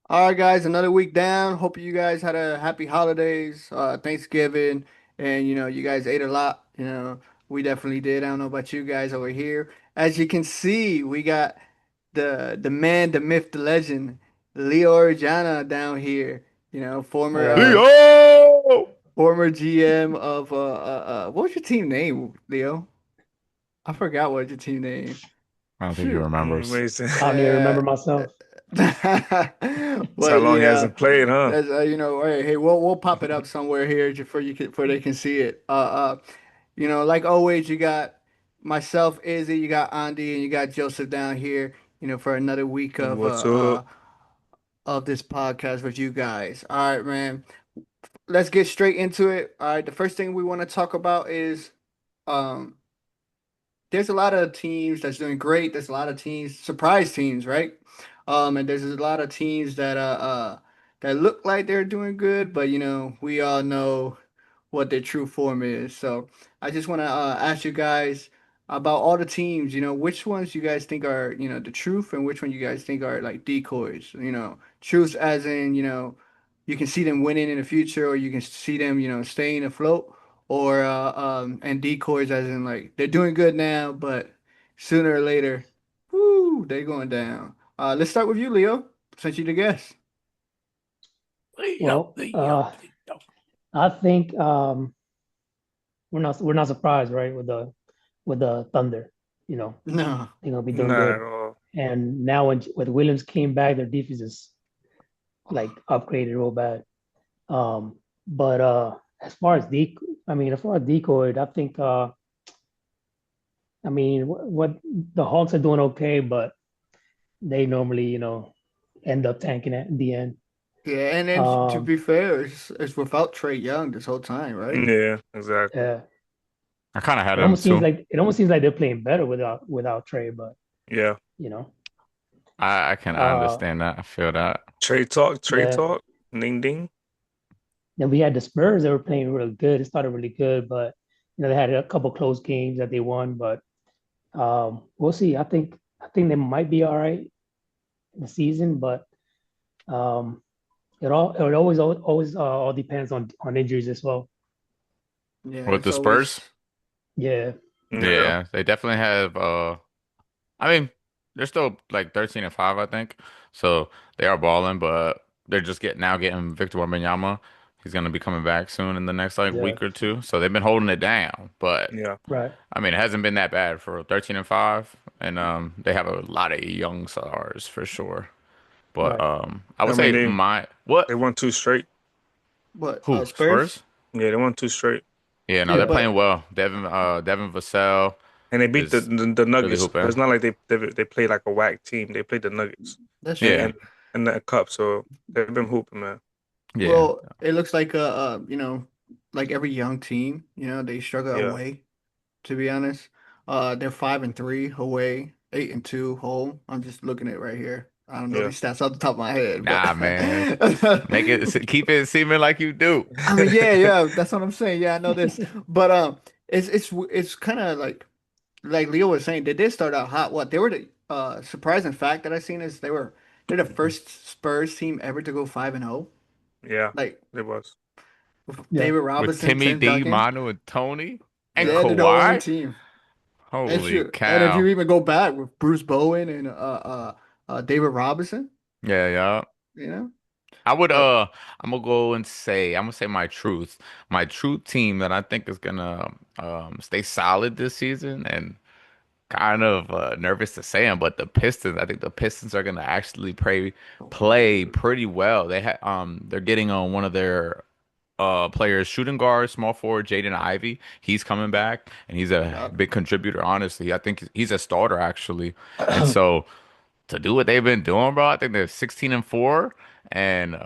All right, guys, another week down. Hope you guys had a happy holidays, Thanksgiving, and you guys ate a lot. We definitely did. I don't know about you guys over here. As you can see, we got the man, the myth, the legend, Leo Orellana down here. Former Uh, Leo! former GM of what was your team name, Leo? I forgot what your team name. I don't think he Shoot. remembers. Amazing. Uh, That's I how don't long even uh, remember myself. but he yeah, hasn't played, huh? that's hey, we'll pop it up somewhere here for you can, for they can see it. Like always, you got myself, Izzy, you got Andy, and you got Joseph down here. For another week What's up? of this podcast with you guys. All right, man. Let's get straight into it. All right, the first thing we want to talk about is um there's a lot of teams that's doing great. There's a lot of teams, surprise teams, right? And there's a lot of teams that look like they're doing good, but we all know what their true form is. So I just want to ask you guys about all the teams. Which ones you guys think are the truth, and which one you guys think are like decoys. Truth as in you can see them winning in the future, or you can see them staying afloat or and decoys as in like they're doing good now, but sooner or later, whoo, they're going down. Let's start with you, Leo, since you're the guest. Leo, Well, Leo, Leo. I think we're not surprised, right? With the Thunder, you know, No. they're gonna be doing Mm. good. Not Mm. at all. And now with Williams came back, their defense is like upgraded real bad. But as far as decoy, I think what the Hawks are doing okay, but they normally end up tanking at the end. Yeah, and then to Um, be fair, it's without Trey Young this whole time, right? Mm. Yeah, exactly. yeah, I kind of had it him almost seems too. like it almost seems like they're playing better without Trey, but Yeah, you know, I can uh, understand that. I feel that. yeah. Trade talk, ding ding. Then we had the Spurs that were playing really good. It started really good, but they had a couple close games that they won, but we'll see. I think they might be all right in the season, but um, it always all depends on injuries as well. Yeah, With it's the Spurs, always Yeah, yeah, yeah, they definitely have. I mean, they're still like 13-5, I think. So they are balling, but they're just getting Victor Wembanyama. He's gonna be coming back soon in the next like yeah, week or two. So they've been holding it down, but. yeah, right, I mean, it hasn't been that bad for 13-5, and they have a lot of young stars for sure. But right. I Yeah, would I say mean, my they what won two straight. what who Spurs? Spurs? Yeah, they won two straight. Yeah, no, Yeah, they're Yeah, playing but well. Devin Vassell and they beat the is the, the really Nuggets. So hooping. it's not like they played like a whack team. They played the Nuggets that's and Yeah, true. and the cup. So they've been hooping, man. yeah, Well, it looks like like every young team, they struggle Yeah, away. To be honest, they're 5-3 away, 8-2 home. I'm just looking at it right here. I don't know yeah. these stats off the top of my head, but nah, man, keep it seeming like you do. I mean, yeah, yeah, that's what I'm saying. Yeah, I know this, but it's kind of like Leo was saying. They did start out hot. What they were the surprising fact that I seen is they're the first Spurs team ever to go 5-0. Yeah, Like it was. with Yeah, David With Robinson, Timmy Tim D, Duncan. Manu, and Tony and yeah, Yeah, they're the only Kawhi. team. And Holy shoot, and if you cow! even go back with Bruce Bowen and David Robinson, Yeah, yeah. you know, I would but I'm gonna say my truth. My truth team that I think is gonna stay solid this season and kind of nervous to say them, but the Pistons, I think the Pistons are gonna actually play pretty well. They're getting on one of their players, shooting guard, small forward, Jaden Ivey. He's coming back and he's a uh, big contributor, honestly. I think he's a starter actually. And so to do what they've been doing, bro. I think they're 16-4, and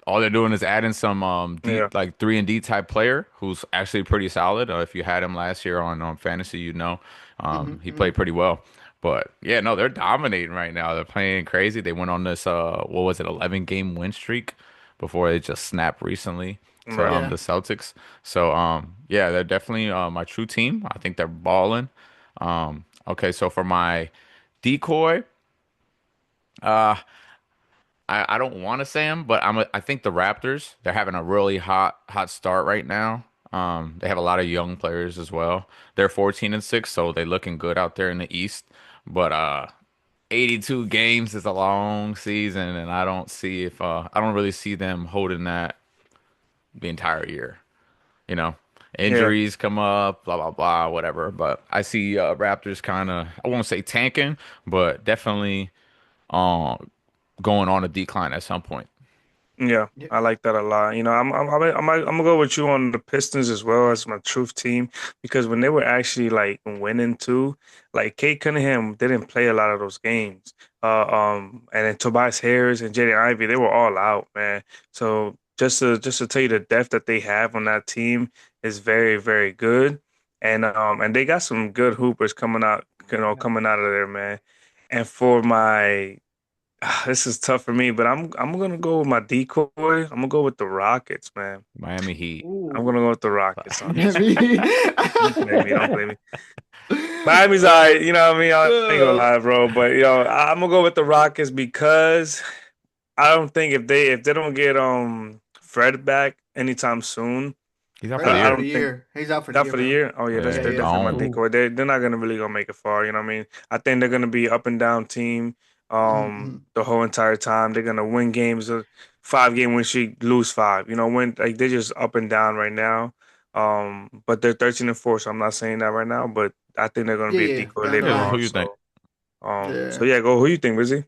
all they're doing is adding some D yeah. like 3 and D type player who's actually pretty solid. If you had him last year on fantasy, mhm, he mhm. played pretty well. But yeah, no, they're dominating right now. They're playing crazy. They went on this what was it, 11 game win streak before they just snapped recently to Right. Yeah. the Celtics. So yeah, they're definitely my true team. I think they're balling. Okay, so for my decoy. Uh, I don't want to say them, but I think the Raptors, they're having a really hot start right now. They have a lot of young players as well. They're 14-6, so they're looking good out there in the East. But 82 games is a long season, and I don't really see them holding that the entire year. You know, Yeah, injuries come up, blah blah blah, whatever. But I see Raptors kind of, I won't say tanking, but definitely um going on a decline at some point. yeah, Yeah, I like that a lot. I'm gonna go with you on the Pistons as well as my truth team because when they were actually like winning too, like Kate Cunningham didn't play a lot of those games. And then Tobias Harris and Jaden Ivey, they were all out, man. So just to tell you the depth that they have on that team is very, very good. And they got some good hoopers yeah. coming out of there, man. And for my this is tough for me, but I'm gonna go with my decoy. I'm gonna go with the Rockets, man. Miami Heat. I'm gonna Ooh. go with the Rockets on this one. Maybe. Don't blame me. Don't blame me. Miami's all right. You know what I mean? I ain't gonna Uh, lie, bro. But I'm gonna go with the Rockets because I don't think if they don't get Fred back anytime soon, He's out for Fred the out I for year. the don't think year. He's out for the not year, for the bro. year. Oh yeah, Yeah, that's Yeah, they're he's yeah. definitely my gone. Ooh, decoy. They're not gonna really gonna make it far. You know what I mean? I think they're gonna be up and down team Mm-hmm. the whole entire time. They're gonna win games, 5 game win streak, lose five. Win like they're just up and down right now. But they're 13-4, so I'm not saying that right now, but I think they're gonna Yeah, be a yeah. decoy Down the later Yeah, who on. line. you think? So Yeah. yeah, go. Who you think, Rizzy?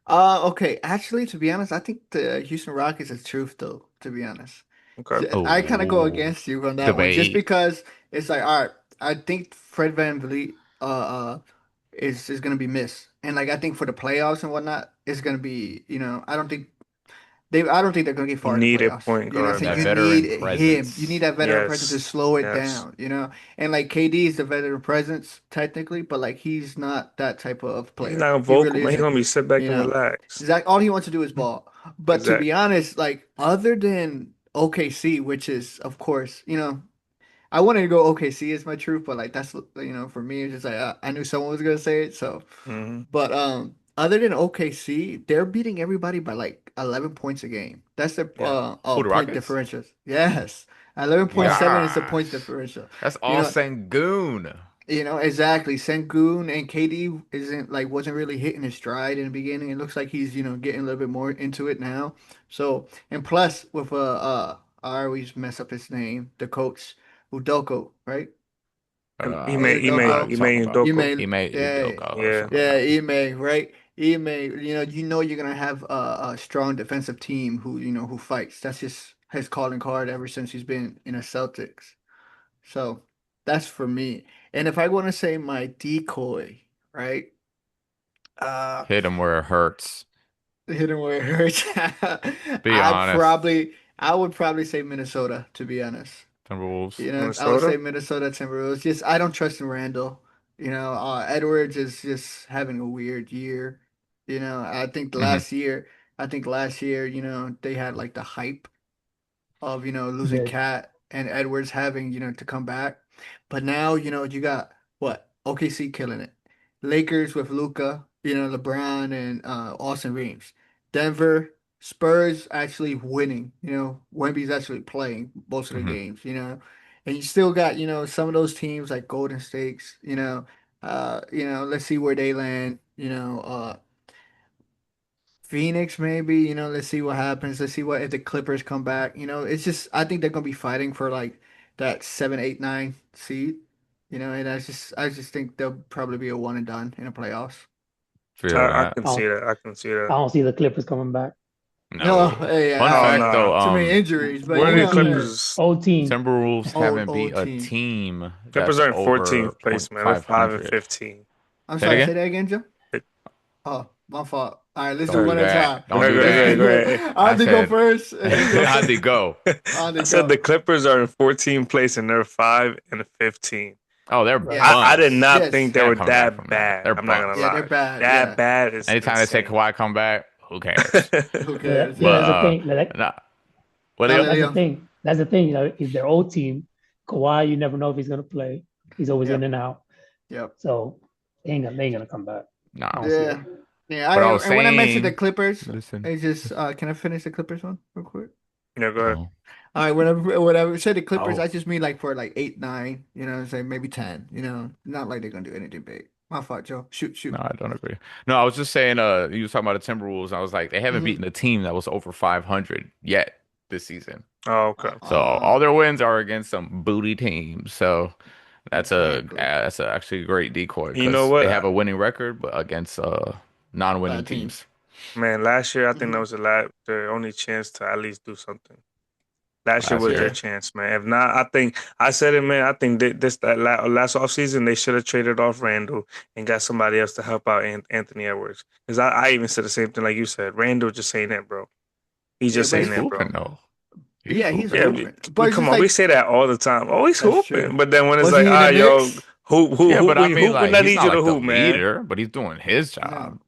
Okay. Actually, to be honest, I think the Houston Rockets is truth, though, to be honest. Okay. I kind of go Oh, against you on that one just debate. because it's like, all right, I think Fred VanVleet is gonna be missed. And like I think for the playoffs and whatnot, it's gonna be, I don't think they're gonna get You far in the need a playoffs. point You know what I'm guard, saying? That You man. need veteran him. You need presence. that veteran presence to Yes. slow it Yes. down. And like KD is the veteran presence technically, but like he's not that type of He's player. not He vocal, really man. He's isn't. gonna be sit back You and know, relax. Zach, all he wants to do is ball. But to be Exactly. honest, like other than OKC, which is of course, I wanted to go OKC as my truth, but like that's for me it's just like I knew someone was gonna say it, so Hmm. but other than OKC, they're beating everybody by like 11 points a game. That's the Yeah. Who, the point Rockets? differential. Yes. 11.7 is the points Gosh, differential. that's You all know, Sengun. exactly. Sengun and KD wasn't really hitting his stride in the beginning. It looks like he's, getting a little bit more into it now. So, and plus with I always mess up his name, the coach, Udoko, right? He I made think he you know made what Udoko. you're he talking made about. Ndoko. Ime, Ime yeah, Udoka or Yeah. something like that. Ime, right? Ime, you're gonna have a strong defensive team who fights. That's just his calling card ever since he's been in the Celtics. So that's for me. And if I want to say my decoy, right? Uh, Hit him where it hurts. hit him where it hurts. Be honest. I would probably say Minnesota, to be honest. Timberwolves. I would say Minnesota? Minnesota Timberwolves. Just I don't trust in Randall. Edwards is just having a weird year. Hmm. I think last year, they had like the hype of, losing good. Cat and Edwards having, to come back. But now, you got what? OKC killing it. Lakers with Luca, LeBron and Austin Reeves. Denver, Spurs actually winning. Wemby's actually playing most of the Hmm. games. And you still got, some of those teams like Golden States, let's see where they land, Phoenix, maybe, let's see what happens. Let's see what if the Clippers come back. It's just I think they're gonna be fighting for like that 7, 8, 9 seed. And I just think they'll probably be a one and done in the playoffs. Feel I that. can I see don't, that. I can see I that. don't see the Clippers coming back. No, No. hey, Fun Oh fact no. though, too many injuries, but Where are the Old team, hey, Clippers? old team. Timberwolves haven't beat old a team. team Clippers that's are in over 14th point place, man. They're five 5 and hundred. 15. I'm Say it sorry, again? say that again, Joe. Oh, my fault. All right, let's Go do Don't ahead. do one at a that. time. Go Don't ahead, do go ahead, that. go ahead. I I have to go said, first. You go how'd they first. go? I have I to said the go. Clippers are in 14th place and they're 5 and 15. Oh, they're Right. I did bums. not think Yes. they Can't were come back that from that. They're bad. I'm not gonna bums. Yeah, they're lie. bad. That Yeah. bad is Anytime they say insane. Kawhi come back, who cares? Who But, cares? but But that's Yeah. the thing. nah. What Now, Leo? That's the Leo. thing. That's the thing. Is their old team. Kawhi, you never know if he's gonna play. He's always in Yep. and out. Yep. So they ain't gonna come back. Nah. I don't see Yeah. it. Yeah, But I was and when I mentioned the saying, Clippers, listen, it's just listen. can I finish the Clippers one real quick? Yeah, go ahead. Oh, All right, whenever I say the Clippers, I Oh, just mean like for like 8, 9, say maybe 10, not like they're gonna do anything big. My fault, Joe. Shoot, no, shoot. I don't agree. No, I was just saying, you was talking about the Timberwolves. I was like, they haven't Hmm. beaten a team that was over 500 yet this season. Oh, okay. So all their wins are against some booty teams. So Exactly. that's actually a great decoy You know because they what? have a winning record, but against non-winning Bad teams. teams. Man, last year I think that Hmm. was their only chance to at least do something. Last year Last was their Yeah. year, chance, man. If not, I think I said it, man. I think last offseason they should have traded off Randall and got somebody else to help out Anthony Edwards. Because I even said the same thing like you said. Randall just ain't it, bro. He's Yeah, just but he's ain't it, hooping bro. though. He's yeah, he's hooping. Yeah, hooping. But it's come just on, we like say that all the time. Oh, he's that's true. hooping, but then when it's Was like, he in the yo, Knicks? Yeah, but I mean, hoop when like, I he's need not you to like the hoop, man. leader, but he's doing his job. No.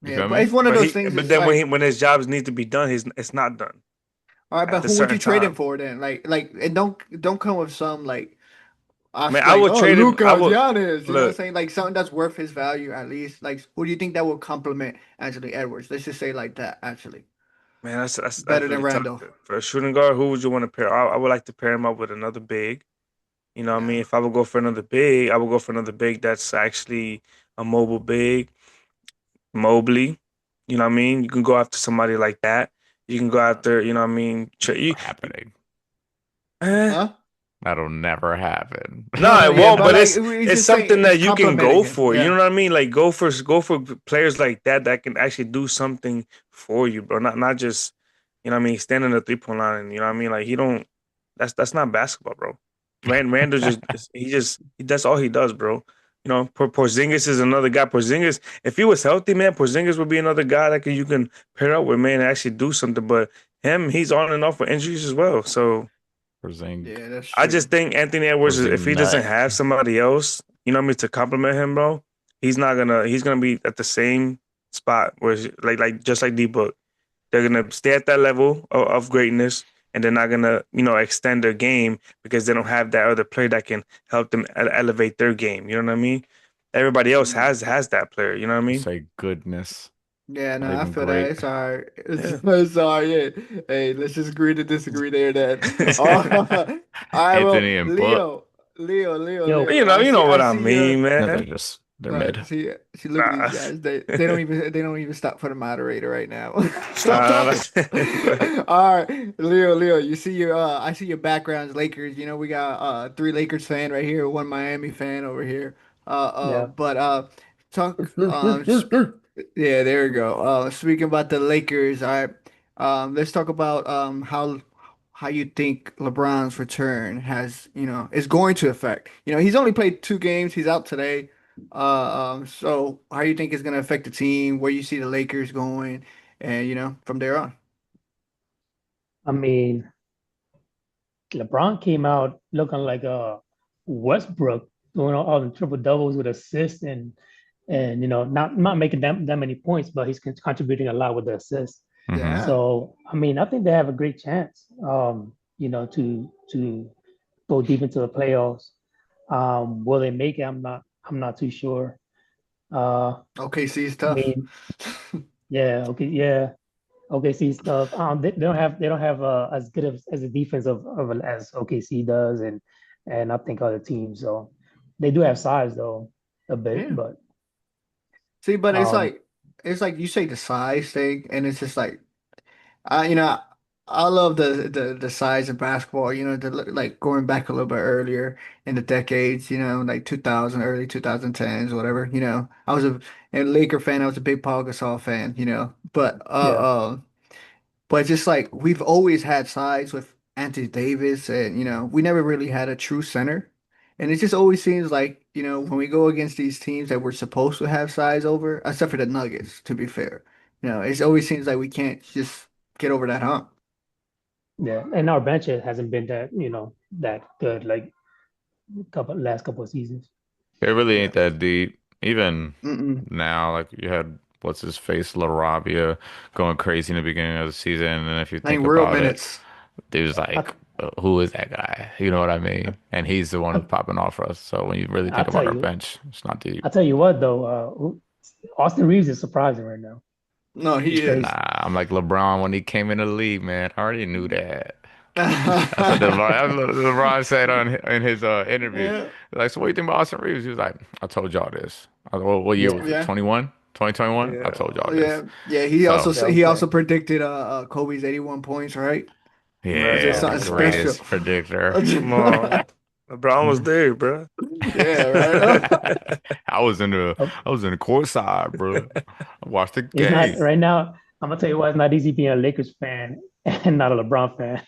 You Yeah, feel but me? it's one of those things. But It's then like, when his jobs need to be done, it's not done all right, at but this who would certain you trade him time. for then? And don't come with some like Man, us I like would oh trade him. Luka, I would Giannis. You know what I'm look, saying? Like something that's worth his value at least. Like who do you think that will complement Anthony Edwards? Let's just say like that. Actually, man. That's better than really tough. Randall. For a shooting guard, who would you want to pair? I would like to pair him up with another big. You know what I Yeah. mean? If I would go for another big, I would go for another big that's actually a mobile big, Mobley. You know what I mean? You can go after somebody like that. You can go after, you know what I mean? Happening. Eh, Huh? That'll never happen. no, it Yeah, won't. but But like we it's just say something it's that you can complimenting go him. for. You know Yeah. what I mean? Like go for players like that can actually do something for you, bro. Not just you know what I mean, standing in the 3 point line. And, you know what I mean? Like he don't. That's not basketball, bro. Randall that's all he does, bro. You know, Porzingis is another guy. Porzingis, if he was healthy, man, Porzingis would be another guy that you can pair up with, man, and actually do something. But he's on and off with injuries as well. So Porzing, Yeah, that's I true. just think Anthony Edwards, Porzing if he doesn't nut. have somebody else, you know what I mean, to compliment him, bro, he's gonna be at the same spot where just like D Book. They're gonna stay at that level of greatness, and they're not gonna extend their game because they don't have that other player that can help them elevate their game. You know what I mean? Everybody else Mm. has that player. You know what I I mean? say goodness, Yeah, no, not I even feel that. great. It's all right. Yeah. It's all right. Yeah. Hey, let's just agree to disagree there then. All right, well, Anthony and Book, yo, Leo. You know I what I see your mean, no, they're man. just they're right. mid. See, look at these Nah, guys. They don't even stop for the moderator right now. Stop talking. All right, Leo, you see your I see your backgrounds, Lakers. We got three Lakers fan right here, one Miami fan over here. yeah. But talk yeah, there we go. Speaking about the Lakers, all right. Let's talk about how you think LeBron's return is going to affect. He's only played 2 games. He's out today. So how you think it's going to affect the team? Where you see the Lakers going, and from there on. I mean, LeBron came out looking like Westbrook, doing all the triple doubles with assists and not making that many points, but he's contributing a lot with the assists. Hmm. Yeah. So I mean, I think they have a great chance, to go deep into the playoffs. Will they make it? I'm not too sure. OKC is I tough. mean, yeah, okay, yeah. OKC stuff. They don't have as good as a defense as OKC does, and I think other teams. So they do have size though a bit, Yeah. but See, but it's um, like you say the size thing, and it's just like I you know I love the size of basketball. Like going back a little bit earlier in the decades. Like 2000, early 2010s, whatever. I was a Laker fan. I was a big Paul Gasol fan. yeah, But just like we've always had sides with Anthony Davis, and we never really had a true center. And it just always seems like, when we go against these teams that we're supposed to have size over, except for the Nuggets, to be fair. It always seems like we can't just get over that hump. yeah. And our bench hasn't been that good like last couple of seasons. It really Yeah. ain't that deep. Even Mm-mm. now, like you had what's his face, LaRabia going crazy in the beginning of the season, and if you Playing think real about it, minutes. dude's I like, who is that guy? You know what I mean? And he's the one I who's popping off for us. So when you really I think about tell our you bench, it's not deep. I tell you what though, Austin Reeves is surprising right now. No, He's he Nah, is. crazy. I'm like LeBron when he came in the league, man. I already knew that. That's what Yeah. LeBron said in his interview. Like, so what do you think about Austin Reeves? He was like, I told y'all this. I was, what year Yeah, was it? Yeah. 21? 2021? I Yeah. told y'all Yeah. this. Yeah. So, yeah, He okay. also predicted Kobe's 81 points, right? Or is it yeah, the something Wow. special? greatest predictor. Come on. LeBron was there, bro. Yeah, right. I was in the Oh, I was in the court side, bro. I watched the it's not game. right now. I'm gonna tell you why it's not easy being a Lakers fan and not a LeBron fan.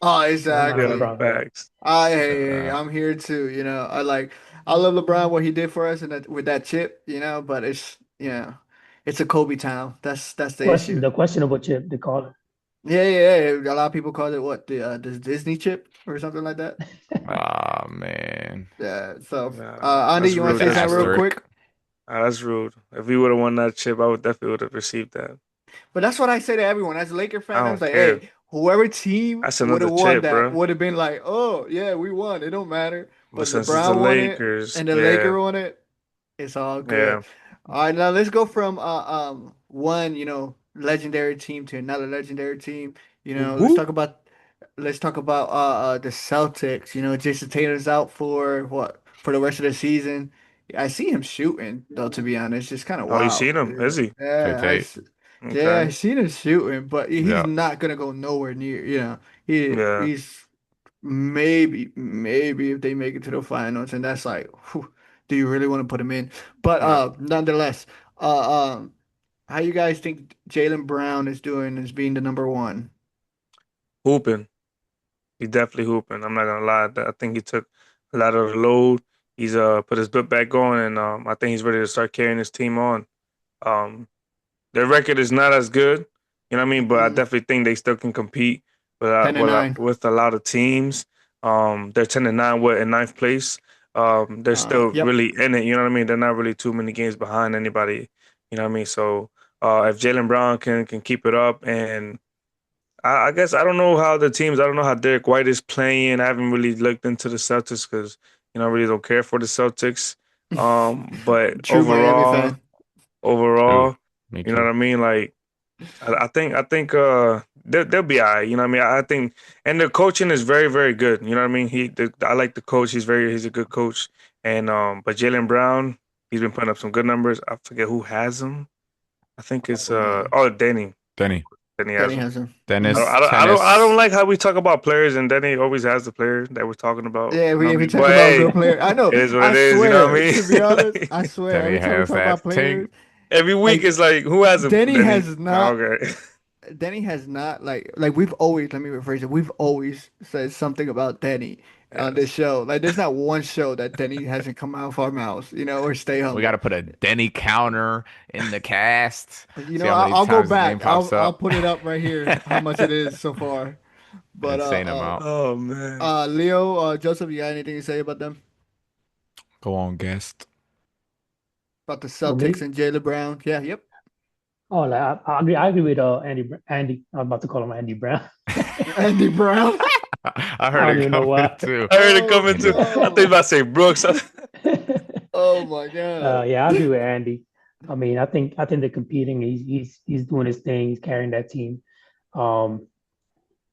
Oh, I'm not a Yeah, exactly. LeBron fan. facts. Hey, Uh, I'm here too. I love LeBron what he did for us and that with that chip, but it's a Kobe town. That's the issue. The questionable chip they call it. A lot of people call it what the Disney chip or something like that. oh man, Yeah. So, Nah, Andy, that's you want rude. to say the something real asterisk. quick? That's rude. If we would have won that chip, I would definitely would have received that. But that's what I say to everyone. As a Laker fan, I I was don't like, care. hey, whoever team That's would another have won chip, that bro. would have been like, oh yeah, we won. It don't matter. But But since it's the LeBron won it Lakers, and the yeah, Laker won it. It's all good. yeah. All right, now let's go from one, legendary team to another legendary team. Whoop. Let's talk about the Celtics. Jason Tatum's out for what? For the rest of the season. I see him shooting though, to be honest. It's kind of Oh, you wild. seen him? Is he? Tay Yeah, Tay. yeah, I Okay. seen him shooting, but he's Yeah, not gonna go nowhere near, Yeah. he's maybe if they make it to the finals, and that's like, whew, do you really want to put him in? But No. nonetheless, how you guys think Jaylen Brown is doing as being the number one? Hooping. He definitely hooping. I'm not gonna lie. I think he took a lot of the load. He's put his butt back on, and I think he's ready to start carrying his team on. Um, their record is not as good, you know what I mean. But I Mm, definitely think they still can compete ten and nine. with a lot of teams. They're 10-9, what, in ninth place. They're still Yep. really in it. You know what I mean. They're not really too many games behind anybody. You know what I mean. So if Jalen Brown can keep it up, and I guess I don't know how the teams. I don't know how Derek White is playing. I haven't really looked into the Celtics because I really don't care for the Celtics. But True Miami fan. true. overall, Me you know what too. I mean. Like I think they'll be all right. You know what I mean. I think and the coaching is very very good. You know what I mean. I like the coach. He's a good coach. And but Jalen Brown, he's been putting up some good numbers. I forget who has him. I think it's Mm, Denny. Denny, Denny has Danny him. has him. Hmm. Dennis, I don't tennis. like how we talk about players and Denny always has the player that we're talking about. Yeah, You know what I we mean? talk But about hey, good players. I know. it is what I it is. You know what swear. I To be honest, mean? I swear. Denny Every time we has talk about that ting. players, Every week like it's like who has a Denny Denny? has Oh, not. okay. Denny has not like we've always. Let me rephrase it. We've always said something about Denny on this Yes. show. Like, there's not one show that Denny hasn't come out of our mouths. Or stay We got to humble. put a Denny counter in the cast. See how many I'll go times his name back. pops I'll up. put it up right here. How much it is so far. But Insane amount. Oh man. Leo, Joseph, you got anything to say about them? Go on, guest. About the Oh Celtics me? and Jaylen Brown? Yeah, yep. Oh, like I agree. I agree with Andy. I was about to call him Andy Brown. Andy Brown. I I heard don't it even know coming why. too. I heard it Oh coming too. Andy. I think no. about to say Brooks. Oh my God. Yeah, I agree with Andy. I mean, I think they're competing. He's doing his thing. He's carrying that team. Um,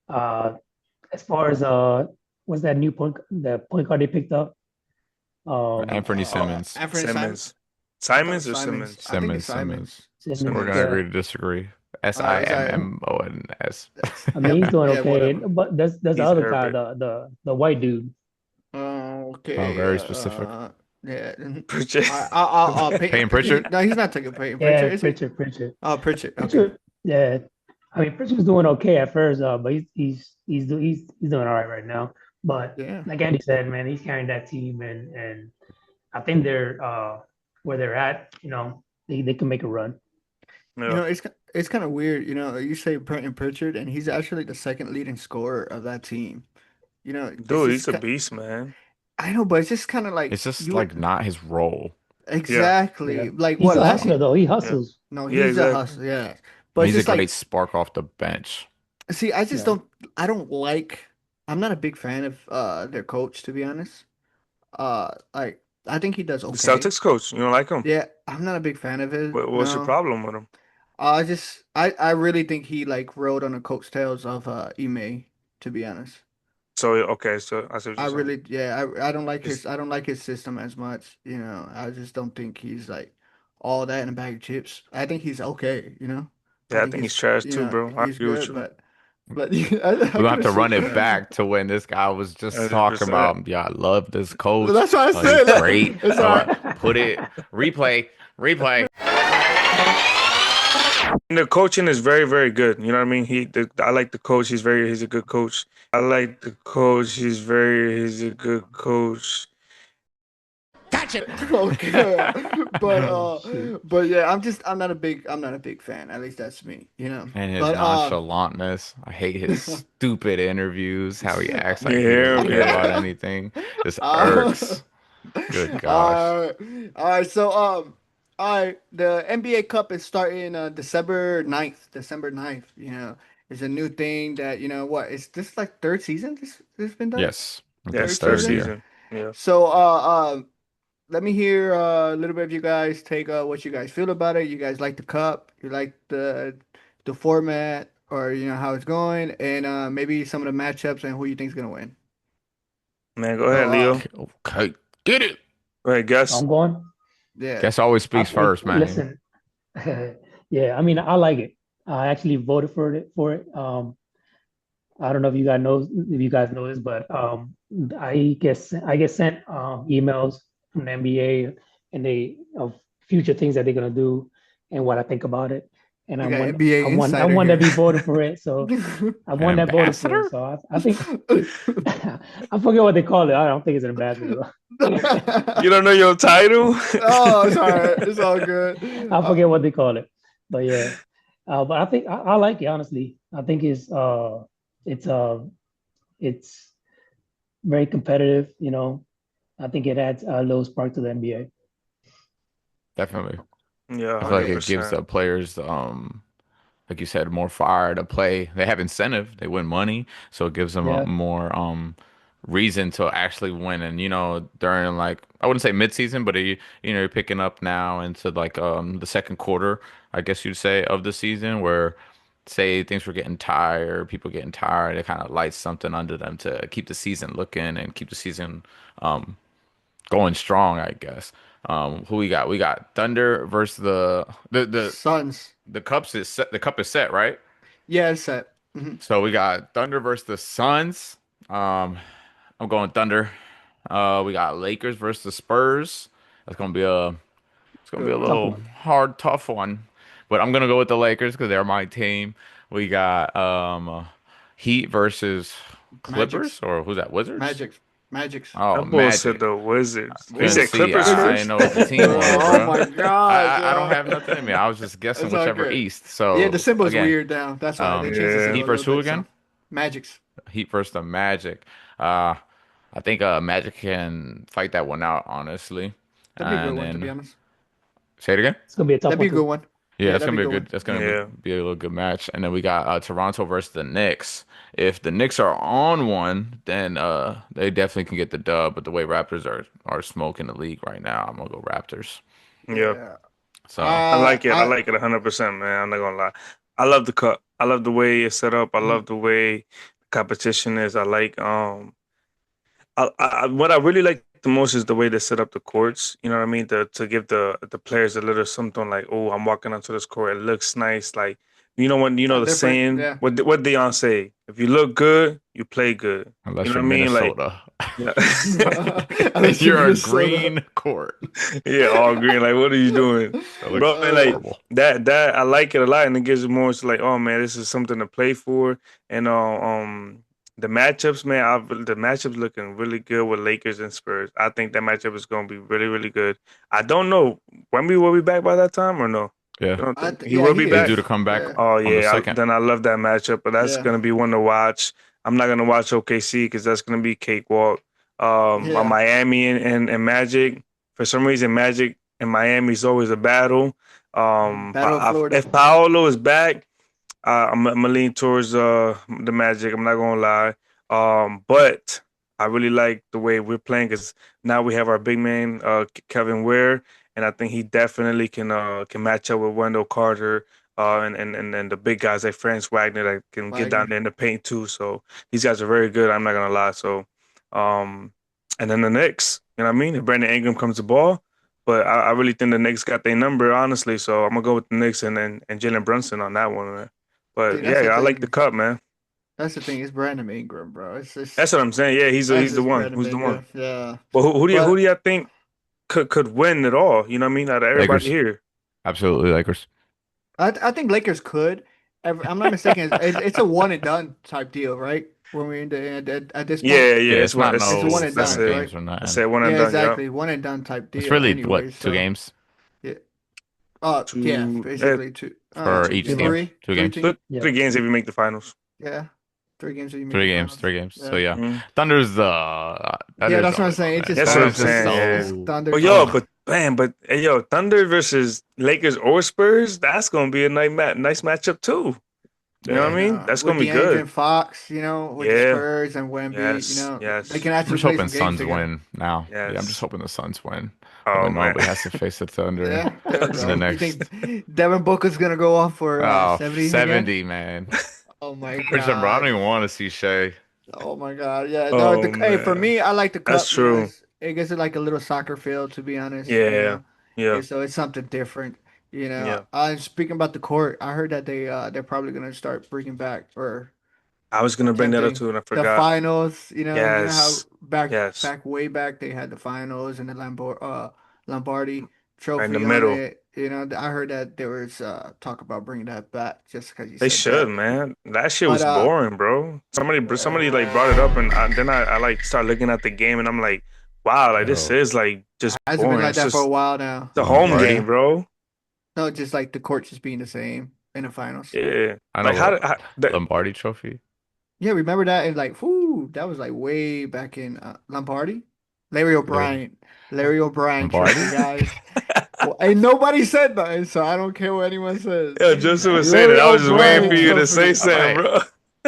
uh, as far as what's that new the point guard they picked up? Um, Anthony Simmons. Anthony Simon. Simmons. I thought it was Simons or Simons. Simmons? I think it's Simmons. Simons. Simmons. Simmons. We're Simmons. gonna Yeah, agree to disagree. Is that Simons. I mean Yep. he's doing Yeah, okay. whatever. But there's the He's other guy, Herbert. the white dude. Oh, Okay. very specific. Yeah. Pritchard. I'll pick. Payne Pritchard. No, he's not taking Peyton Yeah, Pritchard, is he? Pritchard. Oh, Pritchard. Okay. Pritchard. Yeah, I mean Pritchard's doing okay at first, but he's doing all right now. But Yeah. like Andy said, man, he's carrying that team, and I think they're where they're at. They can make a run. Yeah. It's kind of weird. You say Brenton Pritchard, and he's actually the second leading scorer of that team. It's Dude, just he's a beast, man. I know, but it's just kind of like It's just you would like not his role. Yeah. Yeah, exactly like he's what a last hustler year. though. He Yeah. hustles. No, Yeah, he's a exactly. hustler, yeah. But And it's he's a just great like, spark off the bench. see, I just Yeah. don't. I don't like. I'm not a big fan of their coach, to be honest. Like I think he does The okay. Celtics coach, you don't like him? Yeah, I'm not a big fan of his. What's your No, problem with him? I really think he like rode on the coattails of Ime, to be honest. So okay, so I see what I you're saying. really, yeah, I don't like It's, his system as much. I just don't think he's like all that in a bag of chips. I think he's okay. I yeah, I think think he's trash too, bro. I he's agree with good, you. but We're I gonna could have have to run switched it that. back to when this guy was just talking 100%. about, yeah, I love this coach. That's what I He's said. great. It's I'm all like, right. put it, replay. And the coaching is very, very good. You know what I mean? I like the coach. He's a good coach. I like the coach. He's a good coach. Okay, but Oh shoot. yeah, I'm not a big fan. At least that's me. And his But nonchalantness. I hate his stupid interviews, how he acts like he Yeah, doesn't care about yeah. anything. Just uh, irks. Good gosh. all right, all right. So all right, the NBA Cup is starting December 9th. December 9th. It's a new thing that what is this like third season? This been done? Yes. I think Yes, Third third third season. year. season. Yeah. So let me hear a little bit of you guys take what you guys feel about it. You guys like the cup? You like the format, or how it's going, and maybe some of the matchups and who you think's gonna win. Man, go So ahead, Leo. Okay. Get it. Go ahead, guess. I'm going. yeah, Guess always I speaks think. first, man. Listen. Yeah, I mean, I like it. I actually voted for it. I don't know if you guys know this, but I get sent emails from the NBA and they of future things that they're gonna do and what I think about it. And we got NBA I insider want to here. be voted for it. So I'm An one that voted for it. ambassador? So I think I forget what they call it. I don't think it's an ambassador. You don't know your title? Oh, it's all right. It's all good. I forget what they call it. But yeah. But I think I like it honestly. I think it's it's very competitive, I think it adds a little spark to the NBA. Definitely. Yeah, I feel like it hundred gives the percent. players, like you said, more fire to play. They have incentive. They win money, so it gives them a Yeah. more reason to actually win. And during like I wouldn't say mid-season, but you're picking up now into like the second quarter, I guess you'd say, of the season where say things were getting tired, people getting tired, it kind of lights something under them to keep the season looking and keep the season um going strong, I guess. Who we got? We got Thunder versus Suns. the cups is set. The cup is set, right? Yeah, it's set. Hmm. So we got Thunder versus the Suns. Um, I'm going Thunder. We got Lakers versus the Spurs. That's gonna be a it's gonna be Good a one. Tough little one. hard, tough one. But I'm gonna go with the Lakers because they're my team. We got Heat versus Clippers, Magics. or who's that? Wizards? Magics. Magics. Oh, That boy said Magic. the Wizards. He Couldn't said see. Clippers I didn't first. know what the team was, Oh bro. my God, I don't bro. have nothing in me. I was just guessing It's all whichever good. East. Yeah, the So symbol's again, weird now. That's why they changed the Yeah. Heat symbol a little versus who bit. again? So, Magics. Heat versus the Magic. Uh, I think Magic can fight that one out, honestly. That'd be a good And one, to be then honest. say it again. It's gonna be a tough That'd be one a good too. one. Yeah, Yeah, that's that'd gonna be a be a good one. good. That's gonna Yeah. be a little good match. And then we got Toronto versus the Knicks. If the Knicks are on one, then they definitely can get the dub. But the way Raptors are smoking the league right now, I'm gonna go Raptors. Yeah. Yeah. So I like it. I I like it 100%, man. I'm not gonna lie. I love the cup. I love the way it's set up. I mm, love the way the competition is. I like what I really like the most is the way they set up the courts. You know what I mean? To give the players a little something like, oh, I'm walking onto this court. It looks nice. Like when something the different. saying Yeah. what Deion say? If you look good, you play good. You unless know you're what I mean? Like Minnesota, yeah, At least in you're a Minnesota. green court. yeah, all green. Like what are you doing, That looks bro? And like horrible. that I like it a lot, and it gives it more. It's like, oh man, this is something to play for, and the matchups, man, the matchups looking really good with Lakers and Spurs. I think that matchup is going to be really, really good. I don't know. Wemby will be back by that time or no? Yeah, You don't think he Yeah, will be he he's back? due to is. come back Yeah. Oh on the yeah, second. then I love that matchup. But that's Yeah. going to be one to watch. I'm not going to watch OKC because that's going to be cakewalk. My Yeah. Miami and Magic. For some reason, Magic and Miami is always a battle. Battle of Florida. If Paolo is back. I'm gonna lean towards the Magic. I'm not gonna lie. But I really like the way we're playing because now we have our big man, Kevin Ware, and I think he definitely can match up with Wendell Carter, and the big guys like Franz Wagner that can get down Wagner. there in the paint too. So these guys are very good. I'm not gonna lie. So, um, and then the Knicks, you know what I mean? If Brandon Ingram comes to ball, but I really think the Knicks got their number, honestly. So I'm gonna go with the Knicks and Jalen Brunson on that one, man. See, But yeah, that's the I like the thing. cup, man. That's the thing. It's Brandon Ingram, bro. It's just That's what I'm saying. Yeah, that's he's the just one. Brandon Who's the one? Ingram. Yeah. But who do But you think could win it all? You know what I mean? Out of everybody Lakers, here. absolutely Lakers. I think Lakers could. If I'm not mistaken. It's a one and done type deal, right? When we're in at this point, Yeah, yeah. Yeah, it's not it's a one no and That's done, seven it. right? games or That's nothing. it. One and Yeah, done. Yep. exactly. One and done type It's deal. really Anyway, what, two so games yeah. Yeah, Two, basically two. for each Two team, months. Three, two three games. team. Yeah. 3 games if you make the finals. Yeah, 3 games so you make the Three games, finals. 3 games. So Yeah, yeah, Mm. yeah. Thunder's That's what I'm always saying. on It's that. just That's what I'm Thunder's Thunder. just saying. It's Yeah. so Thunder. But yo, ugh. but man, but hey, yo, Thunder versus Lakers or Spurs. That's gonna be a nice matchup too. You know Yeah, what I mean? That's With gonna be DeAndre good. and Fox, with the Yeah. Spurs and Wemby, Yes. they can Yes. I'm actually just play hoping some games Suns together. win now. Yeah, I'm just Yes. hoping the Suns win. Oh Hoping man. nobody has to face the Thunder Yeah, there we in That's the go. You next think Devin Booker's gonna go off for oh 70 again? 70, man. Oh my December, I don't God. even want to see Shea. Oh my God. Yeah. No, oh hey, for man. me, I like the That's cup. true. It gives it like a little soccer feel, to be honest. Yeah. Yeah. So it's something different. Yeah. Speaking about the court, I heard that they're probably gonna start bringing back or I was gonna bring that up attempting too and I the forgot. finals. How Yes. Yes. back way back they had the finals and the Lombardi Right in the Trophy on middle. it. I heard that there was talk about bringing that back just because you They said should, that. man. That shit But was boring, bro. Somebody like brought it up, and then I like start looking at the game, and I'm like, wow, like this Yo, is like just hasn't been boring. like It's that for a just while now. the home Yeah. Lombardi. game, bro. No, just like the court just being the same in the finals. Yeah, I know like what that, Lombardi trophy. Yeah, remember that? And like, whoo, that was like way back in Lombardi. Larry Yo, O'Brien. Larry O'Brien trophy, Lombardi? guys. Well, ain't nobody said that, so I don't care what anyone says. yeah, Justin was saying Larry it. I was just waiting for O'Brien you to trophy. say something, Wait, bro.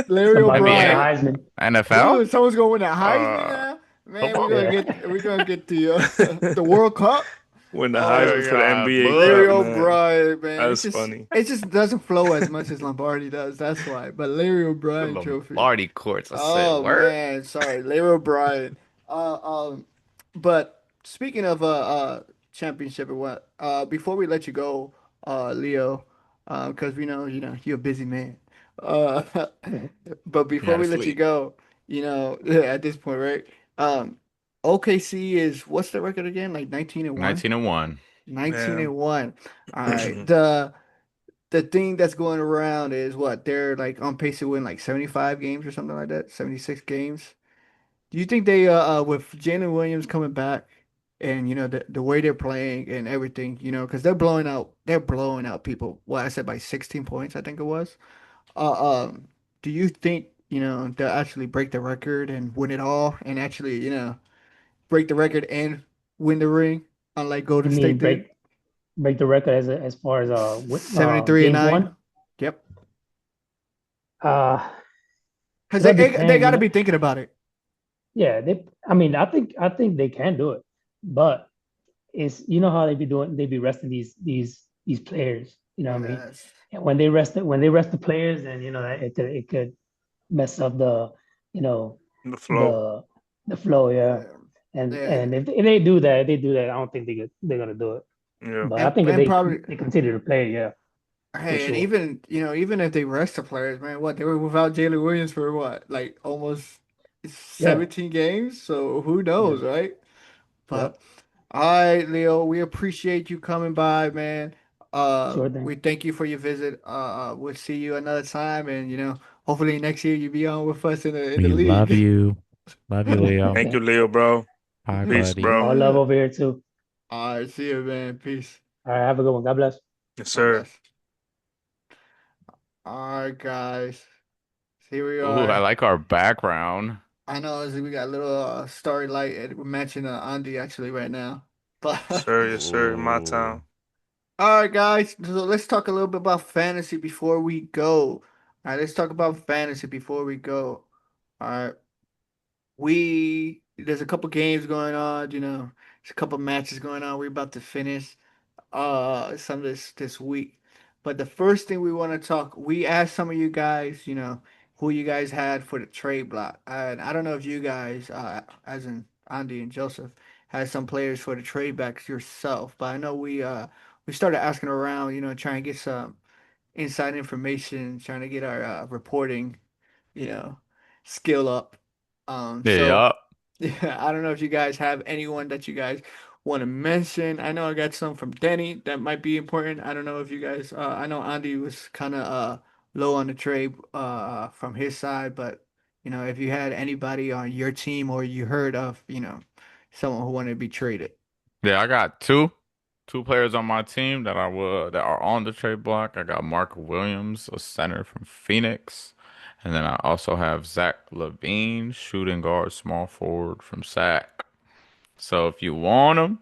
Larry Somebody won the NBA? O'Brien. Heisman. NFL? Someone's going to win a Heisman Uh, now? Man, football? Yeah. we're gonna get the the World Cup. Win the Oh, Heisman Oh for the God, NBA Larry Cup, book. man. O'Brien, man. That's funny. It just doesn't flow as much as Lombardi does. That's why. But Larry The O'Brien trophy. Lombardi courts. I said, Oh word? man, sorry, Larry O'Brien. Uh, um, but speaking of championship or what, before we let you go, Leo, because we know you're a busy man. Uh, but You before had to we let you sleep. go, at this point, right? Um, OKC is what's the record again? Like 19 and 1? 19 and 1. 19 Man. and 1. All right. The thing that's going around is what they're like on pace to win like 75 games or something like that, 76 games. Do you think they with Jalen Williams coming back and the way they're playing and everything, because they're blowing out people. Well, I said by 16 points, I think it was. Um, do you think, they'll actually break the record and win it all and actually, break the record and win the ring, unlike You Golden State mean did? break the record as far as 73 and games 9. won? Yep. Uh Because it'll they depend, got to be thinking about it. Yeah, I mean, I think they can do it, but it's how they be resting these players. You know what I mean? Yes. And when they rest the players, then it could mess up you know The flow. the the flow. Yeah, Yeah. and Yeah. if they do that, I don't think they're gonna do it. Yeah. But I think if And they probably, they continue to play, yeah, for hey, and sure. even if they rest the players, man, what they were without Jalen Williams for what, like almost Yeah, 17 games. So who yeah, knows, right? yep, But all right, Leo, we appreciate you coming by, man. sure thing. We thank you for your visit. We'll see you another time, and hopefully next year you be on with us in the We love league. you. Love you, Leo. Thank you, Leo, bro. Bye, Peace, buddy. bro. All love over here too. All right, see you, man. Peace. All right, have a good one. God bless. Yes, God sir. bless. All right, guys. Here we Ooh, I are. like our background. I know we got a little starry light. We're matching Andy actually right now. But Yes, sir. Yes, sir. My Ooh. town. all right, guys. So let's talk a little bit about fantasy before we go. All right, let's talk about fantasy before we go. All right. we there's a couple games going on, there's a couple matches going on. We're about to finish some this week. But the first thing we want to talk, we asked some of you guys, who you guys had for the trade block. And I don't know if you guys, as in Andy and Joseph, had some players for the trade backs yourself, but I know we started asking around, trying to get some inside information, trying to get our reporting, you know, skill up. Yeah, So yup. yeah, I don't know if you guys have anyone that you guys want to mention. I know I got some from Denny that might be important. I don't know if you guys, I know Andy was kind of low on the trade from his side, but if you had anybody on your team or you heard of, someone who wanted to be traded. Yeah, I got two players on my team that are on the trade block. I got Mark Williams, a center from Phoenix, and then I also have Zach LaVine, shooting guard, small forward from SAC. So if you want them,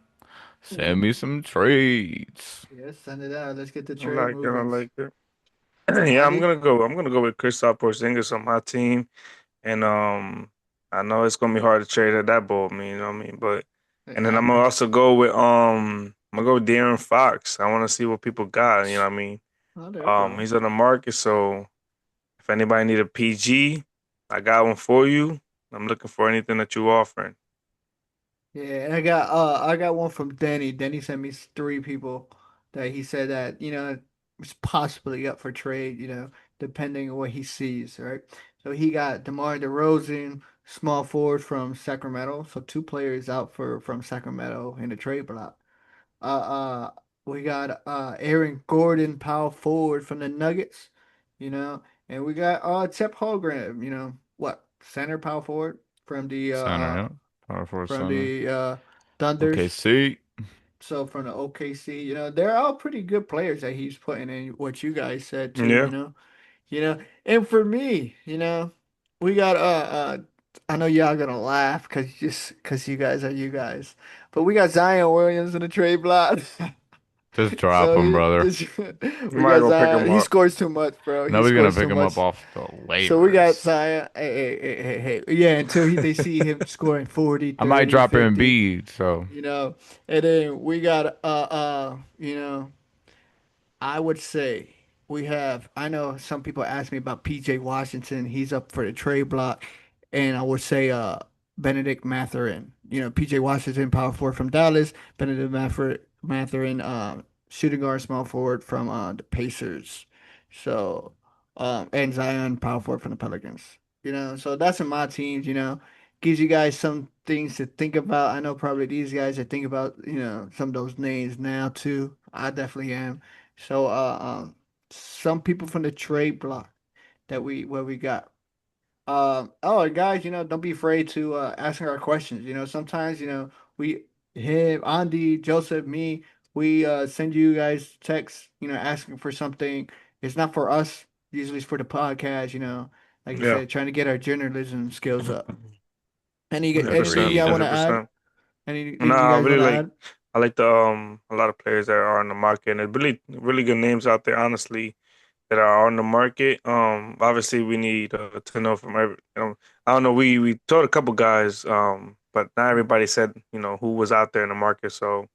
send me some trades. Yes, send it out. Let's get the I trade like it. I moving. like it. Yeah, I'm Andy? gonna go. I'm gonna go with Kristaps Porzingis on my team, and I know it's gonna be hard to trade at that ball. Me, you know what I mean? But and then Yeah, I'm gonna also go with I'm gonna go with De'Aaron Fox. I want to see what people got. You know what I mean? oh, there you go. He's on the market, so if anybody need a PG, I got one for you. I'm looking for anything that you offering. Yeah, and I got one from Denny. Denny sent me three people that he said that, was possibly up for trade, depending on what he sees, right? So he got DeMar DeRozan, small forward from Sacramento. So two players out for from Sacramento in the trade block. Uh uh we got Aaron Gordon, power forward from the Nuggets, you know, and we got Tip Holmgren, what, center power forward from the Center, yeah. Power forward from center. the Thunders. OKC. So from the OKC, they're all pretty good players that he's putting in what you guys said too, Yeah, And for me, we got I know y'all gonna laugh because you guys are you guys. But we got Zion Williams in the trade block. Just drop So him, brother. we somebody got go pick him Zion. He up. scores too much, bro. He Nobody's gonna scores pick too him up much. off the So we got waivers. Zion. Hey. Yeah, until they see him scoring 40, I might 30, drop 50, Embiid, so you know. And then we got I would say I know some people ask me about PJ Washington. He's up for the trade block. And I would say Benedict Mathurin. PJ Washington, power forward from Dallas. Benedict Mathurin, shooting guard, small forward from the Pacers. So, and Zion, power forward from the Pelicans. So that's in my teams, gives you guys some things to think about. I know probably these guys are thinking about, some of those names now too. I definitely am. So, some people from the trade block that we got. Oh, guys, don't be afraid to ask our questions. Sometimes, we him, Andy, Joseph, me, we send you guys texts, asking for something. It's not for us. Usually it's for the podcast, like you Yeah, said, trying to get our journalism skills up. Anything 100%, y'all want agreed. to add? 100%. No, Anything you I guys want really to like. add? I like the a lot of players that are on the market, and there's really good names out there, honestly, that are on the market. Obviously we need to know from every. I don't know. We told a couple guys, but not everybody said who was out there in the market. So,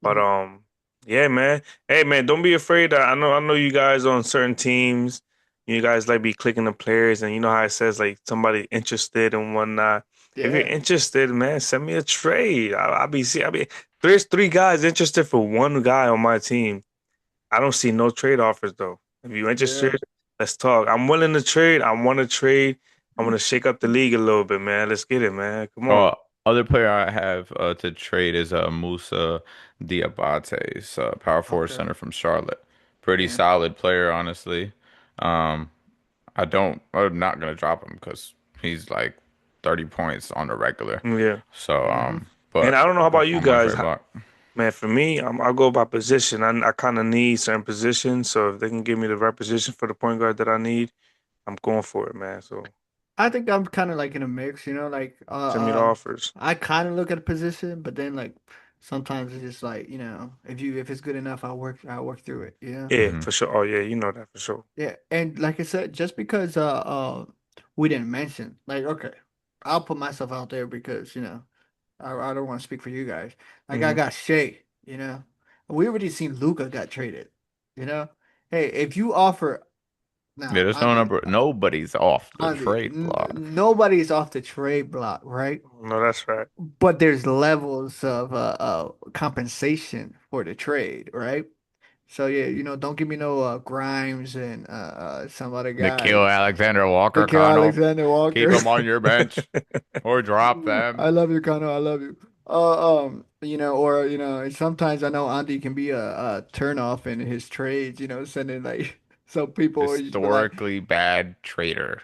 but Mhm. yeah, man. Hey, man, don't be afraid. I know you guys on certain teams. You guys like be clicking the players, and you know how it says like somebody interested and whatnot. If you're Yeah, interested, man, send me a trade. I'll be. There's three guys interested for one guy on my team. I don't see no trade offers though. If you're yeah. interested, let's talk. I'm willing to trade. I want to trade. I want to shake up the league a little bit, man. Let's get it, man. Come on. Oh, other player I have to trade is Musa Diabate's power forward Okay. center from Charlotte. Pretty Yeah. solid player, honestly. Um, I'm not gonna drop him because he's like 30 points on the regular. Yeah. So, Hmm. And I but don't know about you on my guys. trade block. Man, for me, I'll go by position. I kind of need certain positions, so if they can give me the right position for the point guard that I need, I'm going for it, man. So I think I'm kind of like in a mix, like send me the offers. I kind of look at a position, but then like sometimes it's just like, if it's good enough, I'll work through it. Yeah, Hmm. for sure. Oh yeah, you know that for sure. Yeah, and like I said, just because we didn't mention, like, okay. I'll put myself out there because, I don't want to speak for you guys. Like I Hmm. got Shea, you know. We already seen Luca got traded, you know. Hey, if you offer Yeah, now, there's no number. Nobody's off the trade block. Nobody's off the trade block, right? No, that's right. But there's levels of compensation for the trade, right? So yeah, don't give me no Grimes and some other Nikhil guys. Alexander Walker, Nikhil Kano. Alexander Keep Walker. him on your bench or drop I them. love you, Kano. I love you. Or sometimes I know Andy can be a turn off in his trades. Sending like some people you should be like, Historically bad trader.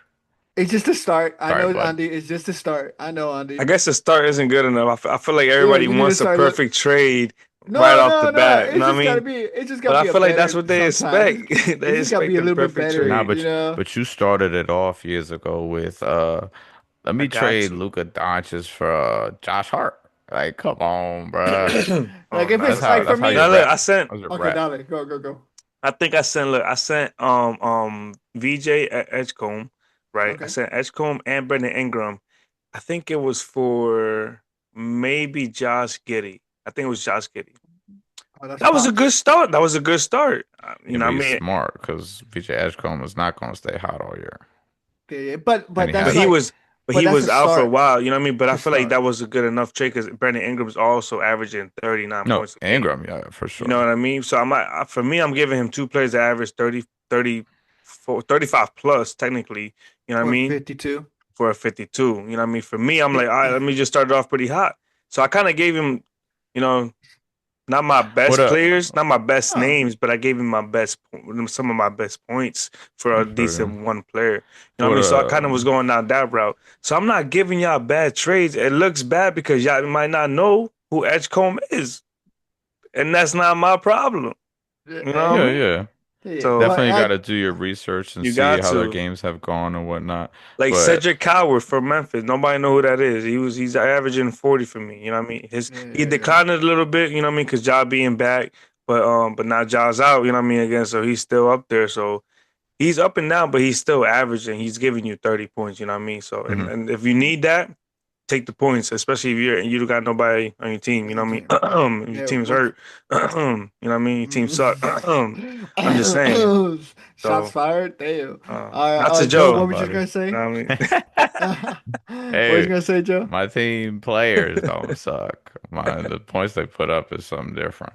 it's just a start. I Sorry, know bud. Andy. It's just a start. I know I Andy. guess the start isn't good enough. I feel like Yeah, everybody you need to wants a start. perfect trade right No, off the no, no. bat. You know what I mean? It's just gotta But I be a feel like that's better what they sometimes. expect. It's They just gotta be expect a the little bit perfect better, Nah, trade. but you started it off years ago with let I me got trade you. Luka Doncic for Josh Hart. Like, come on, bruh. Like Oh, if no, it's that's like not. for That's how me. you Now look, rep. I sent. How's your Okay, rep? Dale, go, go, go. I think I sent. Look, I sent VJ Edgecombe, right? I Okay. sent Edgecombe and Brandon Ingram. I think it was for maybe Josh Giddey. I think it was Josh Giddey. Oh, that's That was a pops. good start. That was a good start. Yeah, I but he's mean, smart because VJ Edgecombe is not going to stay hot all year, Yeah, yeah. But and but he that's but he hasn't. like, was but but he that's a was out for a start while. You know what I mean? But I to feel like start. that was a good enough trade because Brandon Ingram's also averaging 39 No, points a game. Ingram, yeah, for You know sure. what I mean? So for me, I'm giving him two players that average 35 plus technically. You know what I For mean? 52. For a 52. You know what I mean? For me, I'm like, all right, let me just start it off pretty hot. So I kind of gave him, you know, not my What best up? players, not my best Oh, names, but I gave him some of my best points for I a feel you. decent one player. You know what I What mean? So I kind of was going down that route. So I'm not giving y'all bad trades. It looks bad because y'all might not know who Edgecombe is, and that's not my problem. You know Yeah, what I mean? hey, yeah. yeah. So But Definitely got I to do your research and you see got how their to. games have gone and whatnot. Like But Cedric Coward from Memphis. Nobody know who that is. He's averaging 40 for me. You know what I mean? He yeah, declined it a little bit, you know what I mean, because Ja being back. But now Ja's out, you know what I mean, again, so he's still up there. So he's up and down, but he's still averaging. He's giving you 30 points, you know what I mean? So and, mhm. and if you need that, take the points, especially if you don't got nobody on your team, you on know your what I team. mean? If your Yeah, team's which hurt, you know what I mean, your team suck. I'm just saying. shots So fired. Damn. All right, not to Joe, what Joe. were you just Somebody. gonna You say? know what I mean? What was you Hey, gonna say, Joe? my team players don't suck. The points they put up is something different.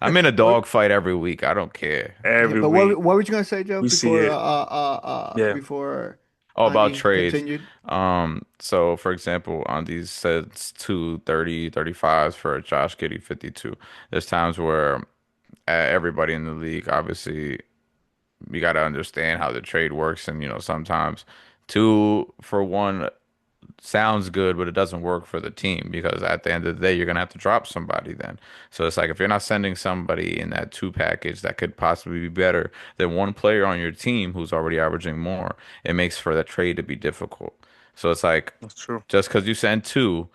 I'm in a What? dogfight every week. I don't care. Yeah, Every but week. what were you gonna say, Joe? We see it. Yeah. Before Oh, about Andy trades. continued. So for example, on these sets 230, 35s for Josh Giddey 52. There's times where everybody in the league, obviously, you got to understand how the trade works, and sometimes two for one sounds good, but it doesn't work for the team because at the end of the day, you're gonna have to drop somebody then. So it's like if you're not sending somebody in that two package that could possibly be better than one player on your team who's already averaging more, it makes for that trade to be difficult. So it's like That's true. just because you send two,